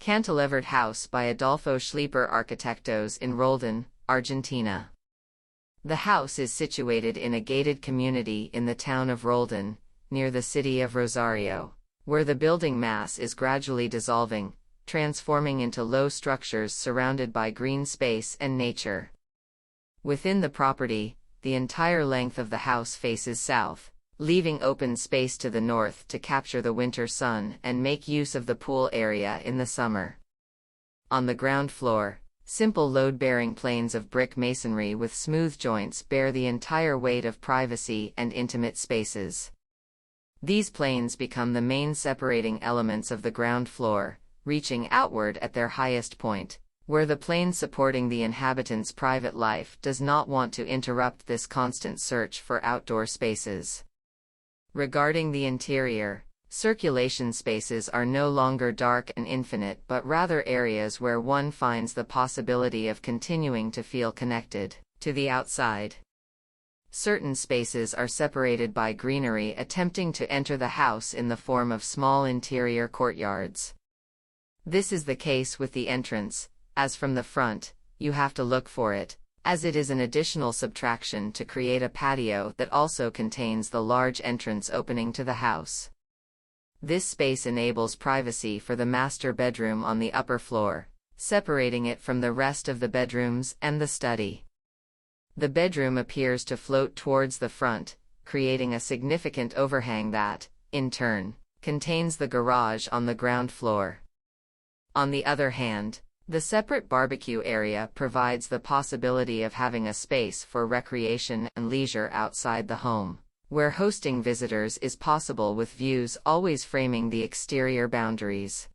Cantilevered House by Adolfo Schlieper Arquitectos in Roldán, Argentina. The house is situated in a gated community in the town of Roldán, near the city of Rosario, where the building mass is gradually dissolving, transforming into low structures surrounded by green space and nature. Within the property, the entire length of the house faces south, leaving open space to the north to capture the winter sun and make use of the pool area in the summer. On the ground floor, simple load-bearing planes of brick masonry with smooth joints bear the entire weight of privacy and intimate spaces. These planes become the main separating elements of the ground floor, reaching outward at their highest point, where the plane supporting the inhabitants' private life does not want to interrupt this constant search for outdoor spaces. Regarding the interior, circulation spaces are no longer dark and infinite but rather areas where one finds the possibility of continuing to feel connected to the outside. Certain spaces are separated by greenery attempting to enter the house in the form of small interior courtyards. This is the case with the entrance, as from the front, you have to look for it, as it is an additional subtraction to create a patio that also contains the large entrance opening to the house. This space enables privacy for the master bedroom on the upper floor, separating it from the rest of the bedrooms and the study. The bedroom appears to float towards the front, creating a significant overhang that, in turn, contains the garage on the ground floor. On the other hand, the separate barbecue area provides the possibility of having a space for recreation and leisure outside the home, where hosting visitors is possible with views always framing the exterior boundaries.